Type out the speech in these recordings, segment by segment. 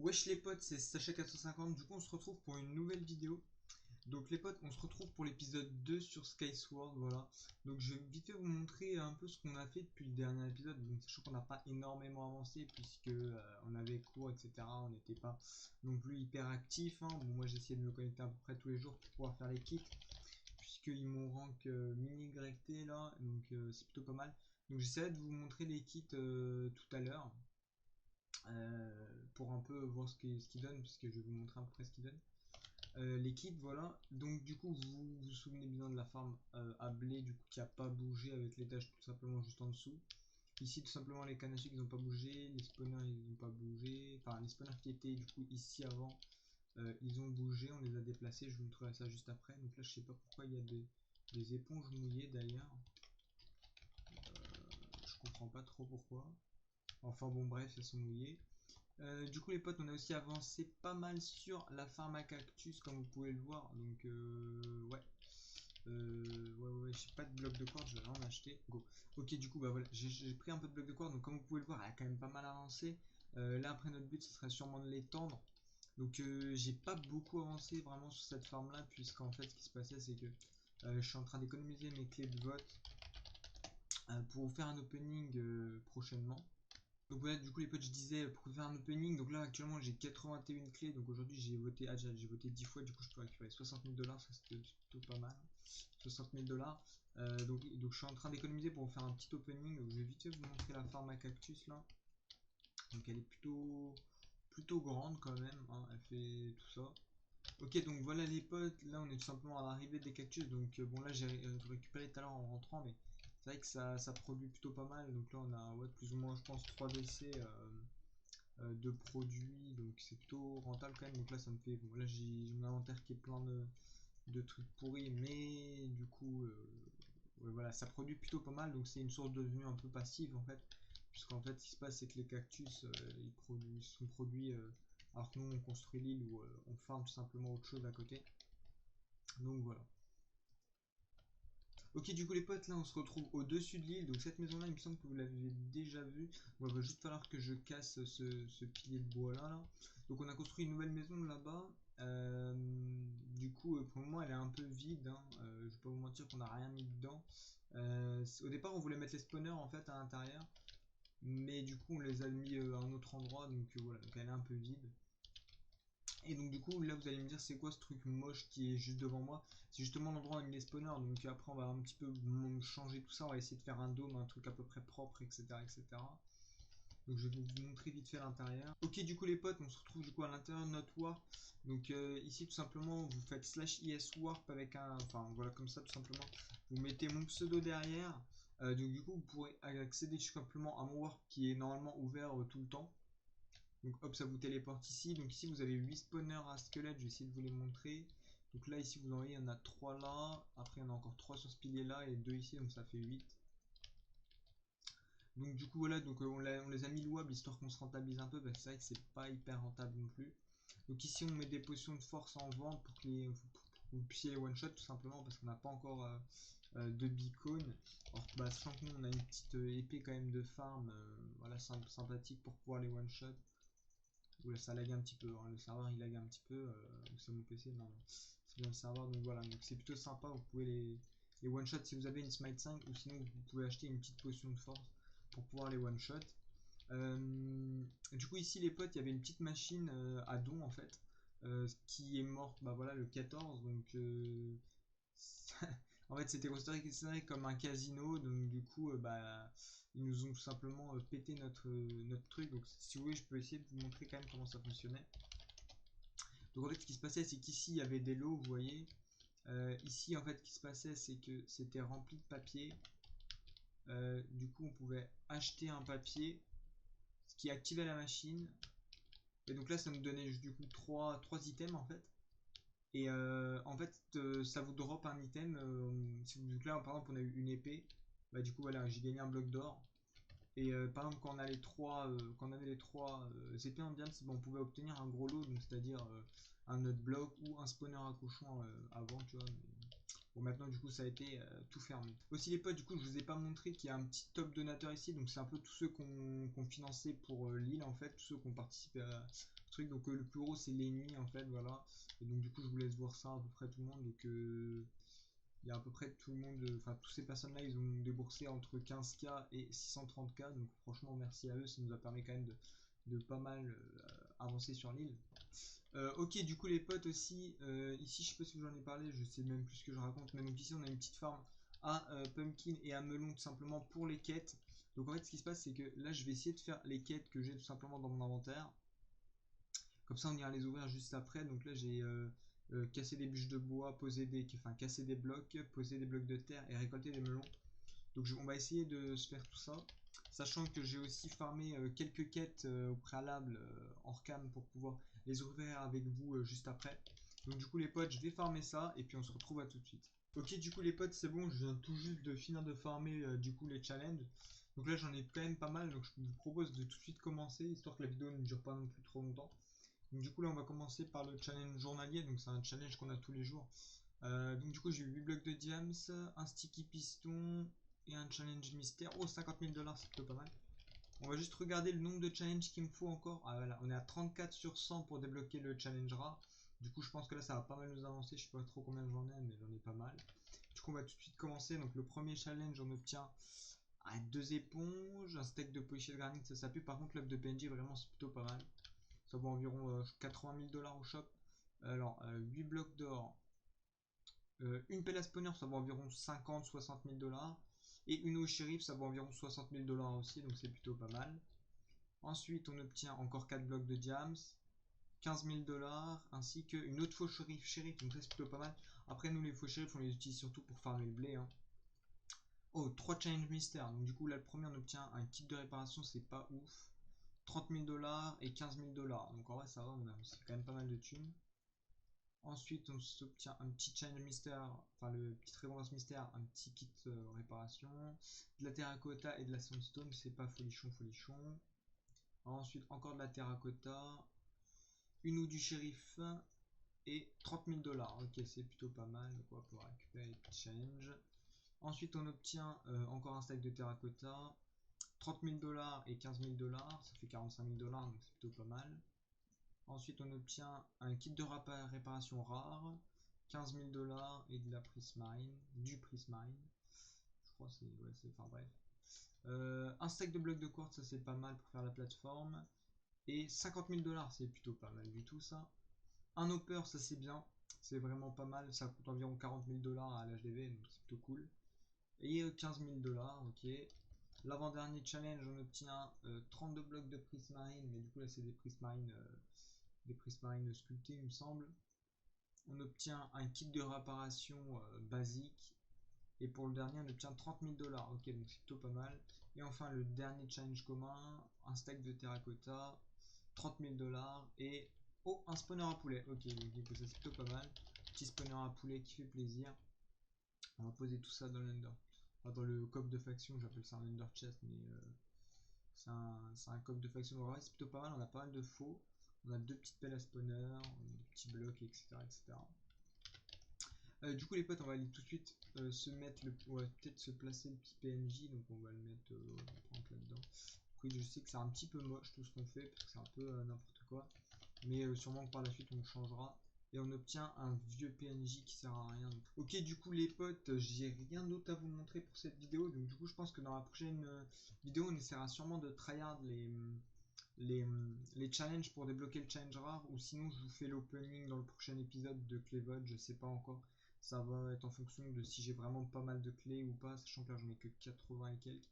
Wesh les potes, c'est Sacha450, du coup on se retrouve pour une nouvelle vidéo. Donc les potes, on se retrouve pour l'épisode 2 sur Skyward, voilà. Donc je vais vite fait vous montrer un peu ce qu'on a fait depuis le dernier épisode. Donc sachant qu'on n'a pas énormément avancé puisque on avait cours, etc. On n'était pas non plus hyper actif. Bon, moi j'ai essayé de me connecter à peu près tous les jours pour pouvoir faire les kits. Puisqu'ils m'ont rank mini YT là, donc c'est plutôt pas mal. Donc j'essaierai de vous montrer les kits tout à l'heure. Pour un peu voir ce qu'il donne, puisque je vais vous montrer à peu près ce qu'il donne. Les kits, voilà. Donc du coup, vous vous souvenez bien de la farm à blé, du coup, qui a pas bougé avec les tâches tout simplement juste en dessous. Ici, tout simplement, les cannes à sucre, ils n'ont pas bougé, les spawners, ils n'ont pas bougé. Enfin, les spawners qui étaient du coup ici avant, ils ont bougé, on les a déplacés. Je vous montrerai ça juste après. Donc là, je sais pas pourquoi il y a des éponges mouillées d'ailleurs. Je comprends pas trop pourquoi. Enfin bon, bref, elles sont mouillées. Du coup les potes, on a aussi avancé pas mal sur la farm à cactus comme vous pouvez le voir. Donc ouais. Ouais, j'ai pas de bloc de corde, je vais en acheter. Go. Ok, du coup bah voilà, j'ai pris un peu de bloc de corde, donc comme vous pouvez le voir, elle a quand même pas mal avancé. Là après notre but ce serait sûrement de l'étendre. Donc j'ai pas beaucoup avancé vraiment sur cette farm là, puisqu'en fait ce qui se passait c'est que je suis en train d'économiser mes clés de vote pour vous faire un opening prochainement. Donc voilà, du coup les potes, je disais pour faire un opening, donc là actuellement j'ai 81 clés, donc aujourd'hui j'ai voté, j'ai voté 10 fois, du coup je peux récupérer 60 000 $, ça c'était plutôt pas mal, 60 000 $. Donc je suis en train d'économiser pour faire un petit opening, donc je vais vite fait vous montrer la farm à cactus là. Donc elle est plutôt grande quand même, elle fait tout ça. Ok, donc voilà les potes, là on est tout simplement à l'arrivée des cactus, donc bon là j'ai récupéré tout à l'heure en rentrant, mais c'est vrai que ça produit plutôt pas mal, donc là on a ouais, plus ou moins je pense 3 WC de produits, donc c'est plutôt rentable quand même. Donc là ça me fait, bon là j'ai mon inventaire qui est plein de trucs pourris, mais du coup ouais, voilà, ça produit plutôt pas mal, donc c'est une source de revenus un peu passive en fait, puisqu'en fait ce qui se passe c'est que les cactus ils sont produits alors que nous on construit l'île ou on farm tout simplement autre chose à côté. Donc voilà. Ok, du coup les potes, là on se retrouve au dessus de l'île, donc cette maison là il me semble que vous l'avez déjà vue. Bon, il va juste falloir que je casse ce pilier de bois là. Donc on a construit une nouvelle maison là-bas. Du coup pour le moment elle est un peu vide, je vais pas vous mentir qu'on n'a rien mis dedans. Au départ on voulait mettre les spawners en fait à l'intérieur, mais du coup on les a mis à un autre endroit, donc voilà, donc elle est un peu vide. Et donc du coup là vous allez me dire c'est quoi ce truc moche qui est juste devant moi. C'est justement l'endroit où on a mis les spawners, donc après on va un petit peu changer tout ça, on va essayer de faire un dôme, un truc à peu près propre, etc. Donc je vais vous montrer vite fait l'intérieur. Ok, du coup les potes, on se retrouve du coup à l'intérieur de notre warp. Donc ici tout simplement vous faites /iswarp avec un, enfin voilà, comme ça tout simplement. Vous mettez mon pseudo derrière. Donc du coup vous pourrez accéder tout simplement à mon warp qui est normalement ouvert tout le temps. Donc hop, ça vous téléporte ici. Donc ici vous avez 8 spawners à squelette, je vais essayer de vous les montrer. Donc là ici vous en voyez, il y en a 3 là. Après il y en a encore 3 sur ce pilier là et 2 ici, donc ça fait 8. Donc du coup voilà, donc on les a mis louables histoire qu'on se rentabilise un peu, parce que c'est vrai que c'est pas hyper rentable non plus. Donc ici on met des potions de force en vente pour que vous puissiez les one shot tout simplement, parce qu'on n'a pas encore de beacon. Or bah, sachant que nous on a une petite épée quand même de farm, voilà, sympathique pour pouvoir les one shot. Oula, ça lag un petit peu, le serveur il lag un petit peu, c'est mon PC, non, c'est bien le serveur, donc voilà, donc c'est plutôt sympa, vous pouvez les one shot si vous avez une smite 5, ou sinon vous pouvez acheter une petite potion de force pour pouvoir les one shot. Du coup ici les potes, il y avait une petite machine à don en fait, qui est morte bah voilà le 14, donc en fait c'était considéré comme un casino, donc du coup bah ils nous ont tout simplement pété notre truc. Donc si vous voulez je peux essayer de vous montrer quand même comment ça fonctionnait. Donc en fait ce qui se passait c'est qu'ici il y avait des lots, vous voyez. Ici en fait ce qui se passait c'est que c'était rempli de papier. Du coup on pouvait acheter un papier, ce qui activait la machine. Et donc là ça nous donnait du coup 3 items en fait. Et en fait ça vous drop un item, si vous, là par exemple on a eu une épée, bah du coup voilà j'ai gagné un bloc d'or. Et par exemple quand on a les trois quand on avait les trois épées en diamant, on pouvait obtenir un gros lot, donc c'est à dire un autre bloc ou un spawner à cochon avant, tu vois. Mais bon maintenant du coup ça a été tout fermé. Aussi les potes, du coup je vous ai pas montré qu'il y a un petit top donateur ici, donc c'est un peu tous ceux qu'on financé pour l'île en fait, tous ceux qui ont participé à trucs. Donc le plus gros c'est l'ennemi en fait, voilà. Et donc du coup je vous laisse voir ça à peu près tout le monde. Donc il y a à peu près tout le monde, enfin tous ces personnes là ils ont déboursé entre 15K et 630K. Donc franchement merci à eux, ça nous a permis quand même de pas mal avancer sur l'île. Ok, du coup les potes aussi, ici je sais pas si j'en ai parlé, je sais même plus ce que je raconte, mais donc ici on a une petite farm à pumpkin et à melon tout simplement pour les quêtes. Donc en fait ce qui se passe c'est que là je vais essayer de faire les quêtes que j'ai tout simplement dans mon inventaire. Comme ça on ira les ouvrir juste après. Donc là j'ai cassé des bûches de bois, cassé des blocs, posé des blocs de terre et récolté des melons. Donc on va essayer de se faire tout ça. Sachant que j'ai aussi farmé quelques quêtes au préalable hors cam pour pouvoir les ouvrir avec vous juste après. Donc du coup les potes, je vais farmer ça et puis on se retrouve à tout de suite. Ok, du coup les potes, c'est bon, je viens tout juste de finir de farmer du coup les challenges. Donc là j'en ai quand même pas mal, donc je vous propose de tout de suite commencer, histoire que la vidéo ne dure pas non plus trop longtemps. Donc du coup là on va commencer par le challenge journalier, donc c'est un challenge qu'on a tous les jours. Donc du coup j'ai eu 8 blocs de diams, un sticky piston et un challenge mystère. Oh, 50 000 $ c'est plutôt pas mal. On va juste regarder le nombre de challenges qu'il me faut encore. Ah voilà, on est à 34 sur 100 pour débloquer le challenge rare. Du coup je pense que là ça va pas mal nous avancer. Je sais pas trop combien j'en ai mais j'en ai pas mal. Du coup on va tout de suite commencer. Donc le premier challenge on obtient 2 éponges, un steak de pochette granite, ça pue. Par contre l'œuf de PNJ vraiment c'est plutôt pas mal. Ça vaut environ 80 000 $ au shop. Alors 8 blocs d'or. Une pelle à spawner ça vaut environ 50-60 000 $. Et une eau shérif ça vaut environ 60 000 $ aussi, donc c'est plutôt pas mal. Ensuite on obtient encore 4 blocs de diams, 15 000 $, ainsi qu'une autre faux shérif, donc ça c'est plutôt pas mal. Après nous les faux shérifs on les utilise surtout pour farmer le blé. Hein. Oh, 3 challenge mystères, donc du coup là le premier on obtient un kit de réparation, c'est pas ouf. 30 000 $ et 15 000 $, donc en vrai ça va, c'est quand même pas mal de thunes. Ensuite, on s'obtient un petit challenge mystère, enfin le petit récompense mystère, un petit kit réparation, de la terracotta et de la sandstone, c'est pas folichon. Ensuite, encore de la terracotta, une ou du shérif et 30 000 $. Ok, c'est plutôt pas mal, donc on va pouvoir récupérer les petits challenges. Ensuite, on obtient encore un stack de terracotta, 30 000 $ et 15 000 $, ça fait 45 000 $, donc c'est plutôt pas mal. Ensuite, on obtient un kit de réparation rare, 15 000 $ et de la prismarine, du prismarine. Je crois que c'est. Ouais, enfin bref. Un stack de blocs de quartz, ça c'est pas mal pour faire la plateforme. Et 50 000 $, c'est plutôt pas mal du tout ça. Un hopper, ça c'est bien. C'est vraiment pas mal. Ça coûte environ 40 000 $ à l'HDV, donc c'est plutôt cool. Et 15 000 $, ok. L'avant-dernier challenge, on obtient 32 blocs de prismarine, mais du coup là c'est des prismarines. Des prismarines sculptées il me semble. On obtient un kit de réparation basique. Et pour le dernier on obtient 30 000 $. Ok, donc c'est plutôt pas mal. Et enfin le dernier challenge commun, un stack de terracotta, 30 000 $ et oh, un spawner à poulet. Ok, donc du coup ça c'est plutôt pas mal. Petit spawner à poulet qui fait plaisir. On va poser tout ça dans l'under. Enfin, dans le coffre de faction, j'appelle ça un under chest, mais c'est un coffre de faction. Donc, ouais, c'est plutôt pas mal. On a pas mal de faux. On a deux petites pelles à spawner, des petits blocs, etc. etc. Du coup les potes on va aller tout de suite se mettre on va peut-être se placer le petit PNJ, donc on va le mettre là-dedans. Oui, je sais que c'est un petit peu moche tout ce qu'on fait parce que c'est un peu n'importe quoi, mais sûrement que par la suite on le changera et on obtient un vieux PNJ qui sert à rien. Ok, du coup les potes, j'ai rien d'autre à vous montrer pour cette vidéo, donc du coup je pense que dans la prochaine vidéo on essaiera sûrement de tryhard les challenges pour débloquer le challenge rare, ou sinon je vous fais l'opening dans le prochain épisode de Clayvod, je sais pas encore. Ça va être en fonction de si j'ai vraiment pas mal de clés ou pas, sachant que là j'en ai que 80 et quelques.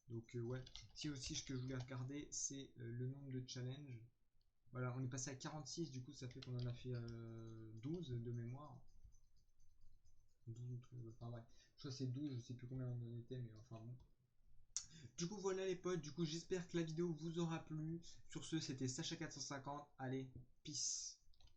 Donc ouais, si aussi ce que je voulais regarder c'est le nombre de challenges. Voilà, on est passé à 46, du coup ça fait qu'on en a fait 12 de mémoire. 12 ou 13, enfin bref, je crois que c'est 12, je sais plus combien on en était, mais enfin bon. Du coup voilà les potes, du coup j'espère que la vidéo vous aura plu. Sur ce c'était Sacha450, allez, peace.